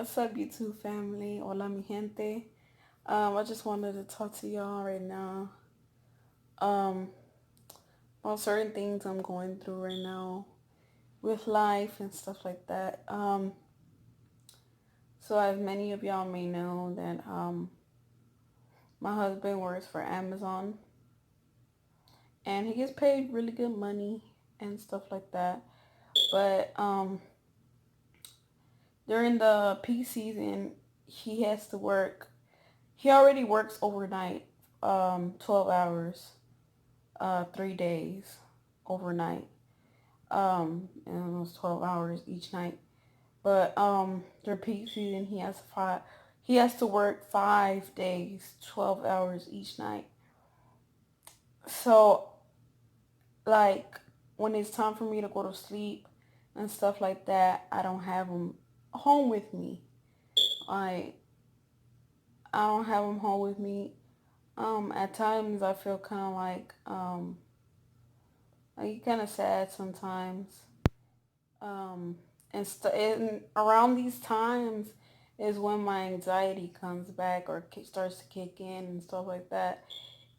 What's up, YouTube family? Hola, mi gente. I just wanted to talk to y'all right now um, about certain things I'm going through right now with life and stuff like that. So as many of y'all may know that my husband works for Amazon and he gets paid really good money and stuff like that. But during the peak season, he has to work. He already works overnight, 12 hours 3 days overnight. And it was 12 hours each night. But during peak season, he has to work 5 days, 12 hours each night. So like when it's time for me to go to sleep and stuff like that, I don't have him home with me. I I don't have him home with me. At times I feel like kind of sad sometimes. Um, and around these times is when my anxiety comes back or starts to kick in and stuff like that.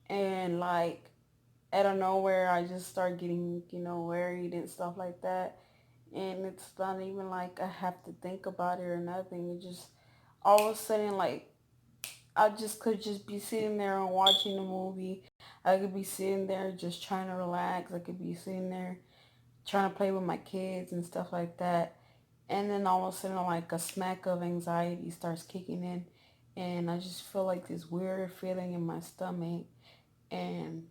And like out of nowhere, I just start getting, worried and stuff like that. And it's not even like I have to think about it or nothing. It just all of a sudden, like I just could just be sitting there and watching a movie. I could be sitting there just trying to relax. I could be sitting there trying to play with my kids and stuff like that. And then all of a sudden, like a smack of anxiety starts kicking in, and I just feel like this weird feeling in my stomach. And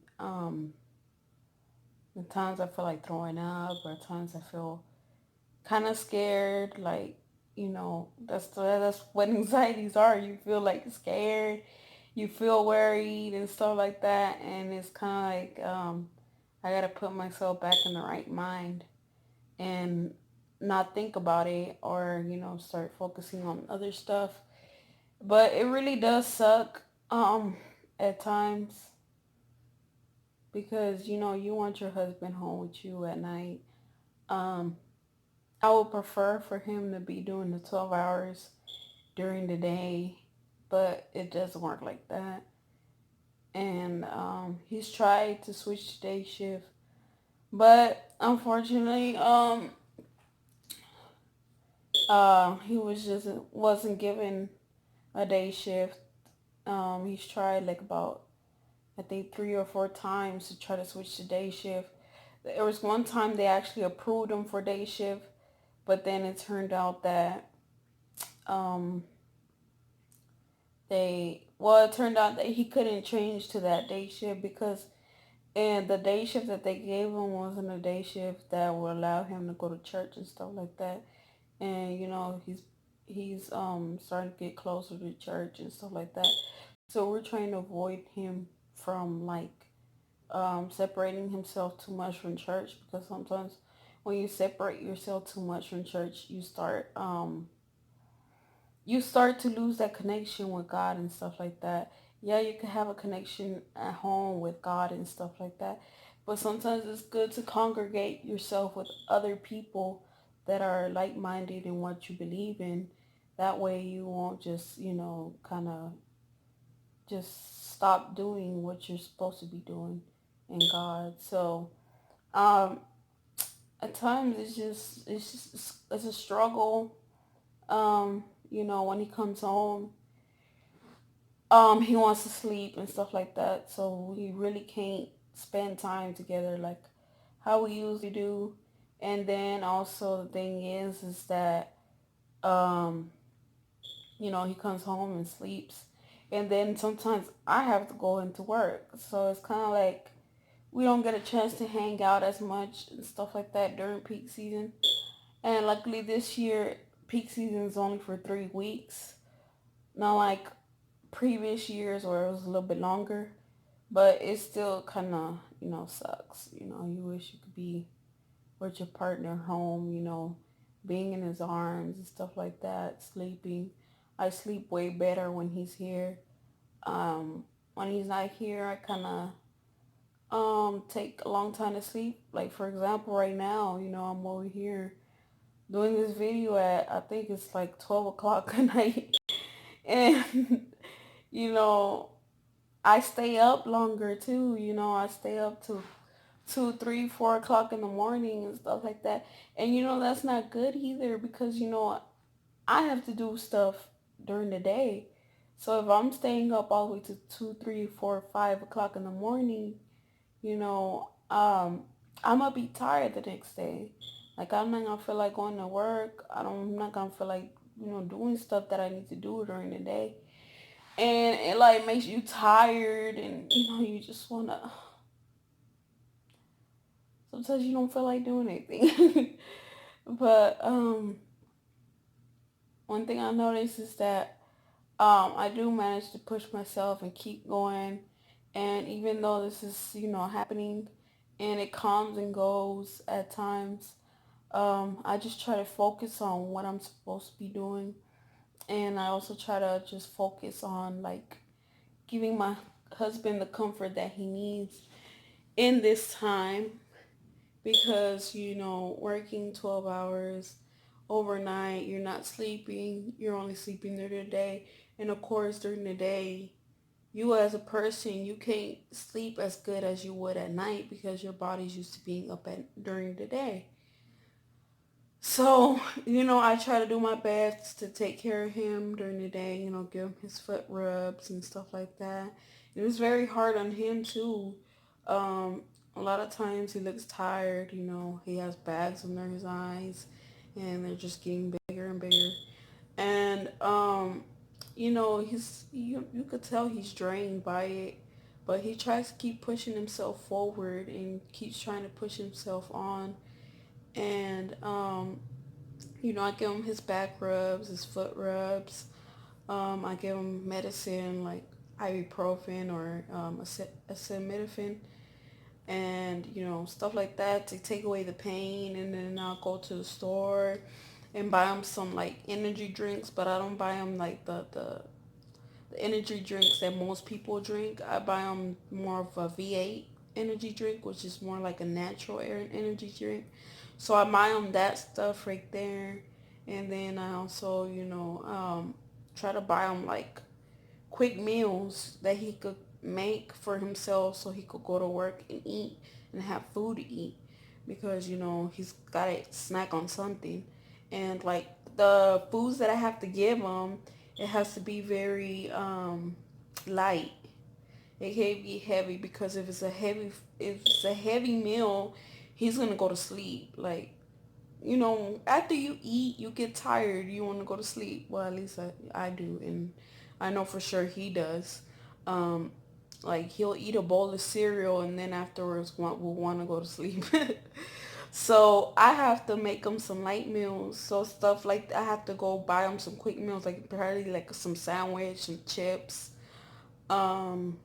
at times I feel like throwing up, or at times I feel kind of scared. Like that's what anxieties are. You feel like scared, you feel worried and stuff like that, and it's kind of like I gotta put myself back in the right mind and not think about it or start focusing on other stuff. But it really does suck at times because you want your husband home with you at night. um I would prefer for him to be doing the 12 hours during the day, but it doesn't work like that. And he's tried to switch to day shift, but unfortunately he wasn't given a day shift. He's tried like about I think 3 or 4 times to try to switch to day shift. There was one time they actually approved him for day shift, but then it turned out that um, it turned out that he couldn't change to that day shift because and the day shift that they gave him wasn't a day shift that would allow him to go to church and stuff like that. And he's starting to get closer to church and stuff like that. So we're trying to avoid him from like separating himself too much from church, because sometimes when you separate yourself too much from church, you start to lose that connection with God and stuff like that. Yeah, you can have a connection at home with God and stuff like that, but sometimes it's good to congregate yourself with other people that are like-minded in what you believe in. That way you won't just, kind of just stop doing what you're supposed to be doing in God. So, um, at times it's a struggle. When he comes home, he wants to sleep and stuff like that. So we really can't spend time together like how we usually do. And then also the thing is that um, he comes home and sleeps, and then sometimes I have to go into work. So it's kind of like we don't get a chance to hang out as much and stuff like that during peak season. And luckily this year, peak season is only for 3 weeks. Not like previous years where it was a little bit longer, but it still kind of, sucks. You wish you could be with your partner home, being in his arms and stuff like that, sleeping. I sleep way better when he's here. When he's not here, I kind of take a long time to sleep. Like for example, right now, I'm over here doing this video at, I think it's like 12 o'clock at night. And, you know, I stay up longer too. I stay up to 2, 3, 4 o'clock in the morning and stuff like that. And, that's not good either because, I have to do stuff during the day. So if I'm staying up all the way to 2, 3, 4, 5 o'clock in the morning, you know, um, I'm gonna be tired the next day. Like I'm not gonna feel like going to work. I'm not gonna feel like, doing stuff that I need to do during the day. And it like makes you tired and you just wanna sometimes you don't feel like doing anything. But one thing I noticed is that I do manage to push myself and keep going. And even though this is, happening and it comes and goes at times, I just try to focus on what I'm supposed to be doing. And I also try to just focus on like giving my husband the comfort that he needs in this time because, working 12 hours overnight, you're not sleeping, you're only sleeping during the day. And of course, during the day, you as a person, you can't sleep as good as you would at night because your body's used to being up during the day. So, I try to do my best to take care of him during the day, give him his foot rubs and stuff like that. It was very hard on him too. Um, a lot of times he looks tired, he has bags under his eyes and they're just getting bigger and bigger. And, you could tell he's drained by it, but he tries to keep pushing himself forward and keeps trying to push himself on. And, I give him his back rubs, his foot rubs. I give him medicine like ibuprofen or acetaminophen and, stuff like that to take away the pain. And then I'll go to the store and buy him some like energy drinks, but I don't buy him like the energy drinks that most people drink. I buy them more of a V8 energy drink, which is more like a natural energy drink. So I buy them that stuff right there. And then I also, try to buy him like quick meals that he could make for himself so he could go to work and eat and have food to eat because, he's got to snack on something. And like the foods that I have to give him, it has to be very light. It can't be heavy because if it's a heavy meal, he's gonna go to sleep. Like, after you eat, you get tired. You want to go to sleep. Well, at least I do, and I know for sure he does. Um, like he'll eat a bowl of cereal and then afterwards will want to go to sleep. So I have to make them some light meals. So stuff like I have to go buy them some quick meals, like probably like some sandwich, some chips, and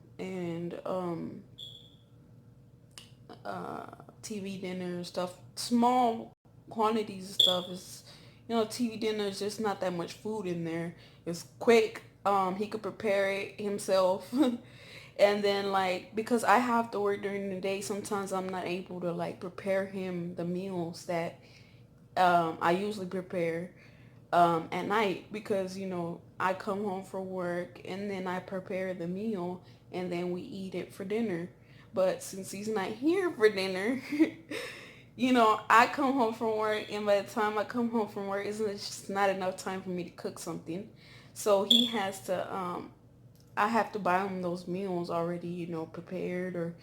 uh, TV dinner stuff. Small quantities of stuff is, TV dinner is just not that much food in there. It's quick. He could prepare it himself. And then like because I have to work during the day, sometimes I'm not able to like prepare him the meals that I usually prepare at night because I come home from work and then I prepare the meal and then we eat it for dinner. But since he's not here for dinner, I come home from work and by the time I come home from work, it's just not enough time for me to cook something. So he has to I have to buy him those meals already, prepared or,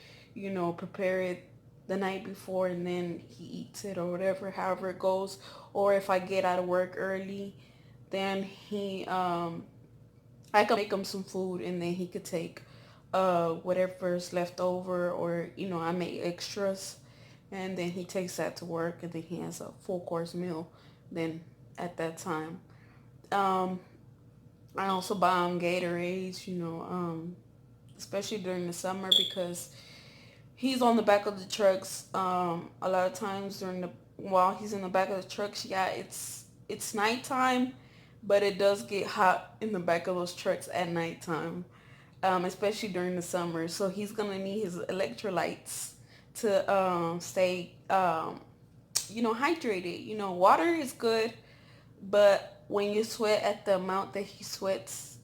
prepare it the night before and then he eats it or whatever, however it goes. Or if I get out of work early, then I can make him some food and then he could take whatever's left over or, I make extras and then he takes that to work and then he has a full course meal then at that time. Um, I also buy him Gatorades, especially during the summer because he's on the back of the trucks. A lot of times while he's in the back of the trucks, yeah, it's nighttime, but it does get hot in the back of those trucks at nighttime, especially during the summer. So he's gonna need his electrolytes to stay hydrated. Water is good, but when you sweat at the amount that he sweats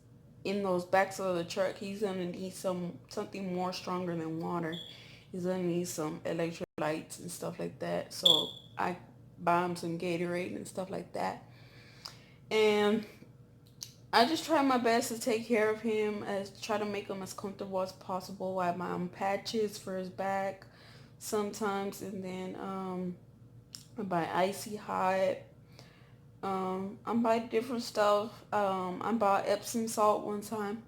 in those backs of the truck, he's gonna need something more stronger than water. He's gonna need some electrolytes and stuff like that. So I buy him some Gatorade and stuff like that. And I just try my best to take care of him, as try to make him as comfortable as possible. I buy him patches for his back sometimes, and then I buy icy hot. I buy different stuff. I bought Epsom salt one time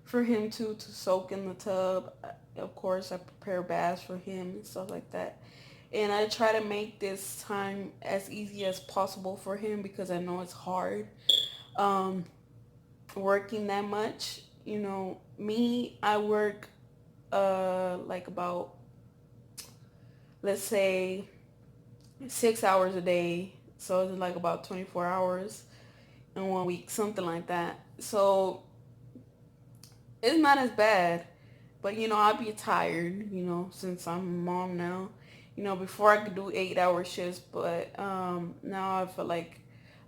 for him to soak in the tub. Of course, I prepare baths for him and stuff like that. And I try to make this time as easy as possible for him because I know it's hard. Um, Working that much. Me, I work like about, let's say, 6 hours a day. So it's like about 24 hours in one week, something like that. So it's not as bad. But I'll be tired, since I'm a mom now. Before I could do 8 hour shifts, but now I feel like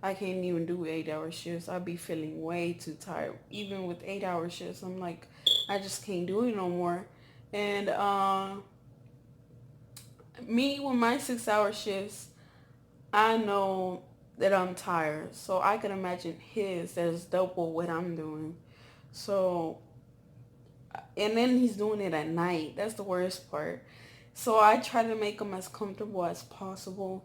I can't even do 8 hour shifts. I'll be feeling way too tired. Even with 8 hour shifts, I'm like, I just can't do it no more. And me with my 6 hour shifts, I know that I'm tired. So I can imagine his that is double what I'm doing. So, and then he's doing it at night. That's the worst part. So I try to make them as comfortable as possible.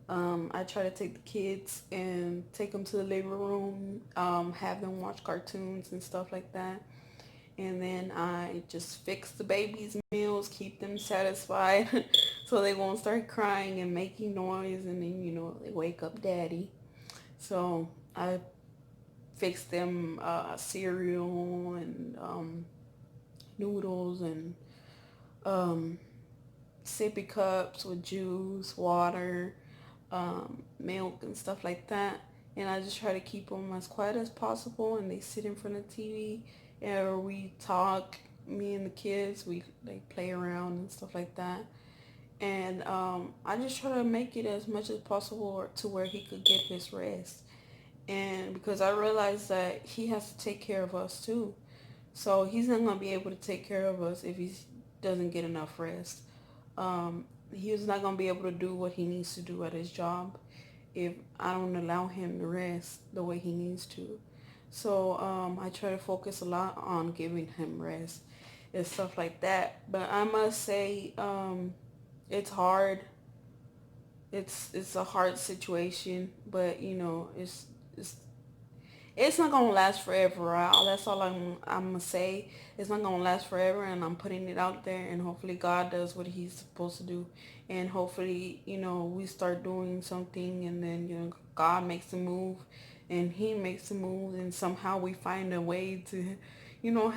I try to take the kids and take them to the living room, have them watch cartoons and stuff like that. And then I just fix the baby's meals, keep them satisfied so they won't start crying and making noise, and then, they wake up daddy. So I fix them cereal and noodles and um, sippy cups with juice, water, milk, and stuff like that. And I just try to keep them as quiet as possible. And they sit in front of the TV, and we talk. Me and the kids, we like play around and stuff like that. And I just try to make it as much as possible to where he could get his rest. And because I realize that he has to take care of us too. So he's not going to be able to take care of us if he doesn't get enough rest. He's not going to be able to do what he needs to do at his job if I don't allow him to rest the way he needs to. So I try to focus a lot on giving him rest and stuff like that. But I must say, it's hard. It's a hard situation, but it's it's not gonna last forever. Right? That's all I'm gonna say. It's not gonna last forever, and I'm putting it out there. And hopefully, God does what He's supposed to do, and hopefully, we start doing something, and then God makes a move, and He makes a move, and somehow we find a way to,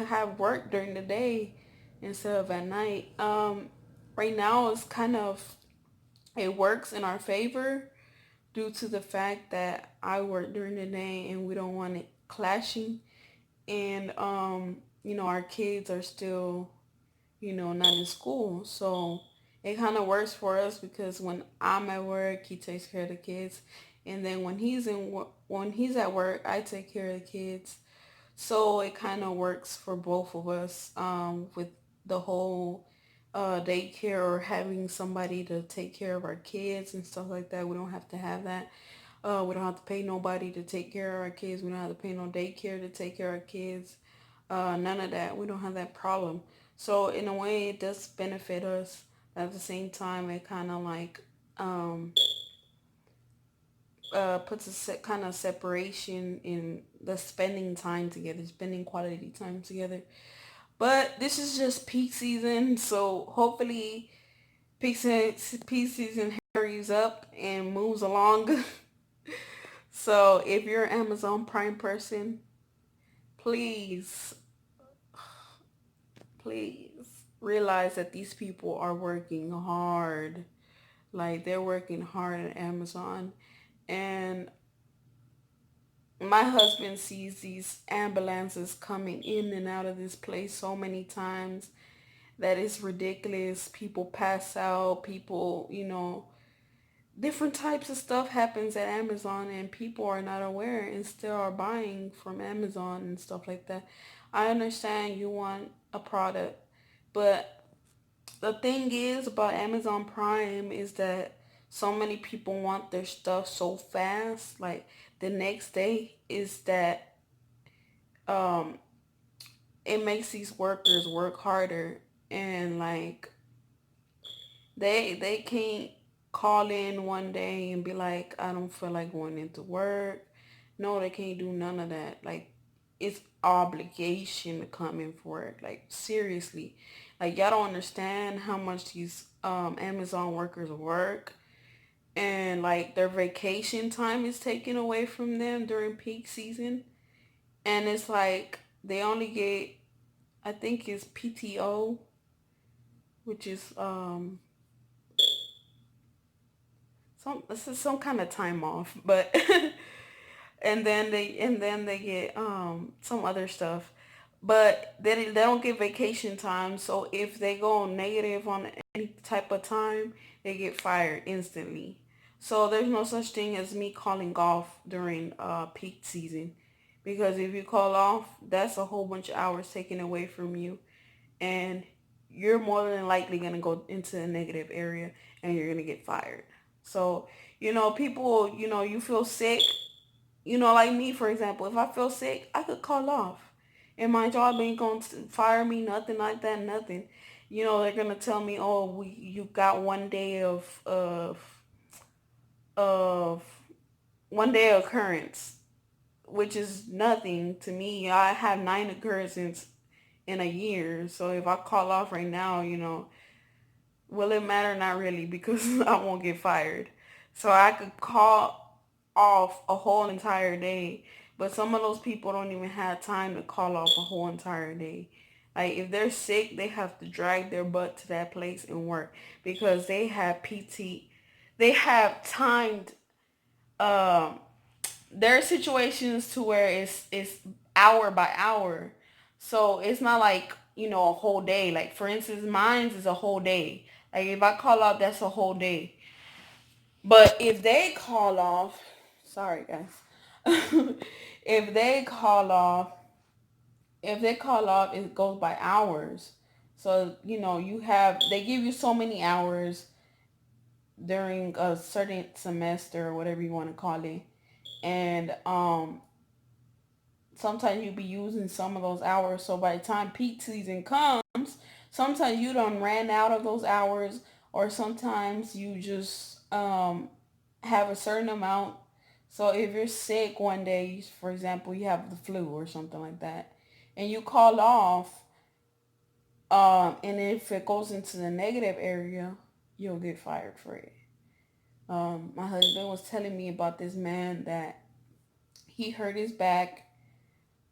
have work during the day instead of at night. Right now, it's kind of it works in our favor due to the fact that I work during the day and we don't want it clashing. And our kids are still, not in school. So it kind of works for us because when I'm at work, he takes care of the kids. And then when he's at work, I take care of the kids. So it kind of works for both of us with the whole daycare or having somebody to take care of our kids and stuff like that. We don't have to have that. We don't have to pay nobody to take care of our kids. We don't have to pay no daycare to take care of our kids. None of that. We don't have that problem. So in a way, it does benefit us. At the same time, it kind of like puts kind of separation in the spending time together, spending quality time together. But this is just peak season, so hopefully peak season hurries up and moves along. So if you're an Amazon Prime person, please, please realize that these people are working hard. Like they're working hard at Amazon. And my husband sees these ambulances coming in and out of this place so many times that it's ridiculous. People pass out. People, different types of stuff happens at Amazon and people are not aware and still are buying from Amazon and stuff like that. I understand you want a product, but the thing is about Amazon Prime is that so many people want their stuff so fast. Like the next day is that um it makes these workers work harder, and like they can't call in one day and be like, I don't feel like going into work. No, they can't do none of that. Like it's obligation to come in for work. Like seriously. Like y'all don't understand how much these Amazon workers work, and like their vacation time is taken away from them during peak season. And it's like they only get, I think it's PTO, which is some, this is some kind of time off, but and then they get some other stuff, but they don't get vacation time. So if they go negative on any type of time, they get fired instantly. So there's no such thing as me calling off during peak season, because if you call off, that's a whole bunch of hours taken away from you, and you're more than likely going to go into a negative area and you're going to get fired. So, people, you feel sick, like me, for example, if I feel sick, I could call off. And my job ain't going to fire me, nothing like that, nothing. They're going to tell me, oh, you got of 1 day occurrence, which is nothing to me. I have 9 occurrences in a year. So if I call off right now, will it matter? Not really, because I won't get fired. So I could call off a whole entire day. But some of those people don't even have time to call off a whole entire day. Like if they're sick, they have to drag their butt to that place and work because they have PT. They have timed um there are situations to where it's hour by hour. So it's not like, a whole day. Like for instance, mine's is a whole day. Like if I call out, that's a whole day. But if they call off, sorry guys. if they call off, if they call off, it goes by hours. So, they give you so many hours during a certain semester or whatever you want to call it. And sometimes you be using some of those hours. So by the time peak season comes, sometimes you done ran out of those hours, or sometimes you just have a certain amount. So if you're sick one day, for example, you have the flu or something like that, and you call off, and if it goes into the negative area, you'll get fired for it. My husband was telling me about this man that he hurt his back.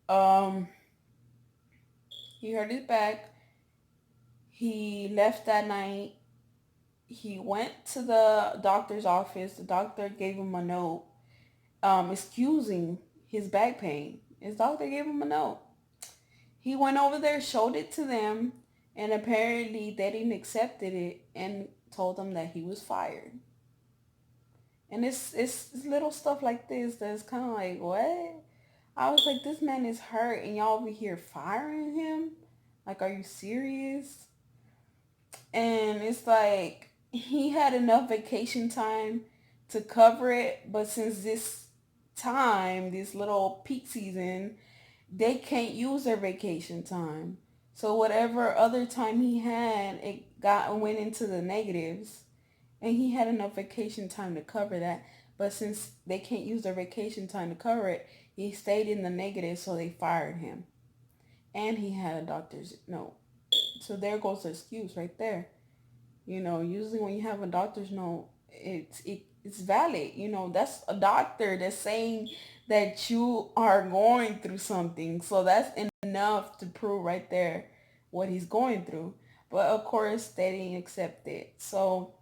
Um, he hurt his back. He left that night. He went to the doctor's office. The doctor gave him a note, excusing his back pain. His doctor gave him a note. He went over there, showed it to them, and apparently they didn't accept it and told him that he was fired. And it's little stuff like this that's kind of like, what? I was like, this man is hurt, and y'all over here firing him? Like, are you serious? And it's like he had enough vacation time to cover it, but since this time, this little peak season, they can't use their vacation time. So whatever other time he had, it went into the negatives, and he had enough vacation time to cover that. But since they can't use their vacation time to cover it, he stayed in the negative, so they fired him. And he had a doctor's note. So there goes the excuse right there. Usually when you have a doctor's note, it's valid. That's a doctor that's saying that you are going through something. So that's enough to prove right there what he's going through. But of course, they didn't accept it. So,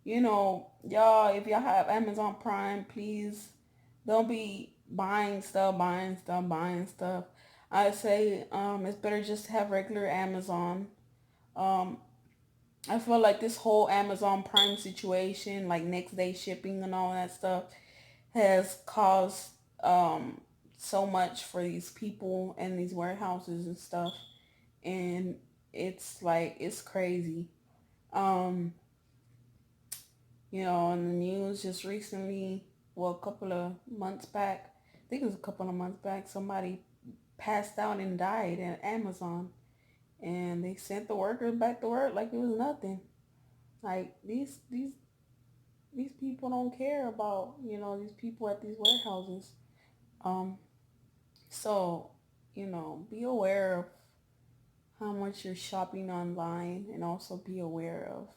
y'all, if y'all have Amazon Prime, please don't be buying stuff, buying stuff, buying stuff. I say it's better just to have regular Amazon. Um, I feel like this whole Amazon Prime situation, like next day shipping and all that stuff, has caused um so much for these people and these warehouses and stuff. And it's like it's crazy. Um, in the news just recently, well, a couple of months back, I think it was a couple of months back, somebody passed out and died at Amazon, and they sent the workers back to work like it was nothing. Like these people don't care about these people at these warehouses. Um, so be aware of how much you're shopping online, and also be aware of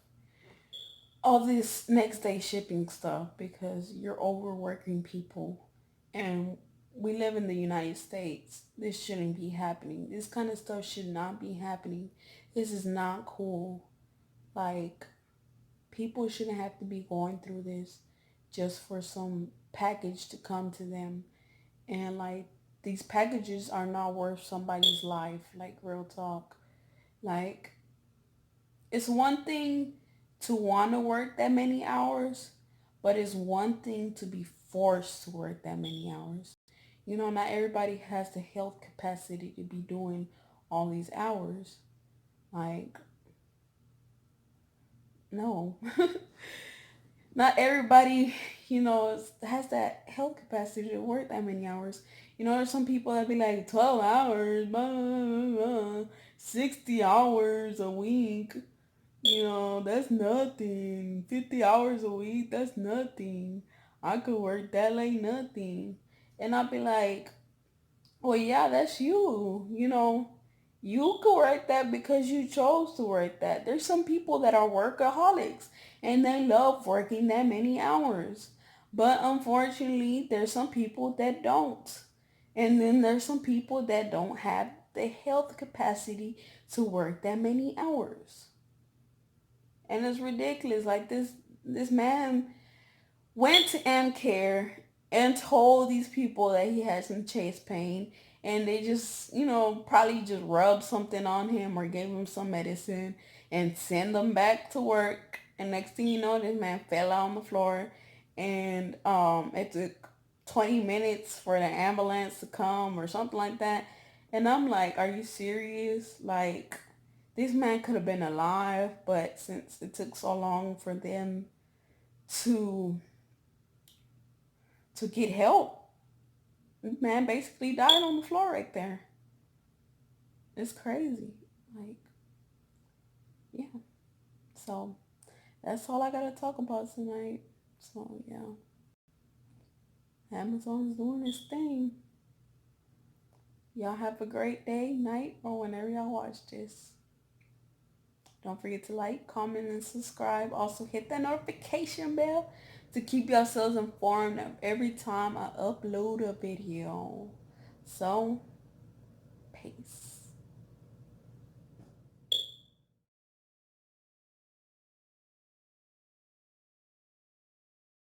all this next day shipping stuff because you're overworking people. And we live in the United States. This shouldn't be happening. This kind of stuff should not be happening. This is not cool. Like, people shouldn't have to be going through this just for some package to come to them. And like, these packages are not worth somebody's life. Like, real talk. Like, it's one thing to want to work that many hours, but it's one thing to be forced to work that many hours. Not everybody has the health capacity to be doing all these hours. Like, no. Not everybody, has that health capacity to work that many hours. There's some people that be like 12 hours, blah, blah, blah, 60 hours a week. That's nothing. 50 hours a week, that's nothing. I could work that like nothing. And I'd be like, well, yeah, that's you. You could work that because you chose to work that. There's some people that are workaholics and they love working that many hours. But unfortunately, there's some people that don't. And then there's some people that don't have the health capacity to work that many hours. And it's ridiculous. Like, this man went to Amcare and told these people that he had some chest pain, and they just probably just rubbed something on him or gave him some medicine and send him back to work. And next thing you know, this man fell out on the floor, and it took 20 minutes for the ambulance to come or something like that. And I'm like, are you serious? Like, this man could have been alive, but since it took so long for them to get help, the man basically died on the floor right there. It's crazy. Like, yeah. So that's all I gotta talk about tonight. So yeah, Amazon's doing its thing. Y'all have a great day, night, or whenever y'all watch this. Don't forget to like, comment, and subscribe. Also hit that notification bell to keep yourselves informed of every time I upload a video. So, peace.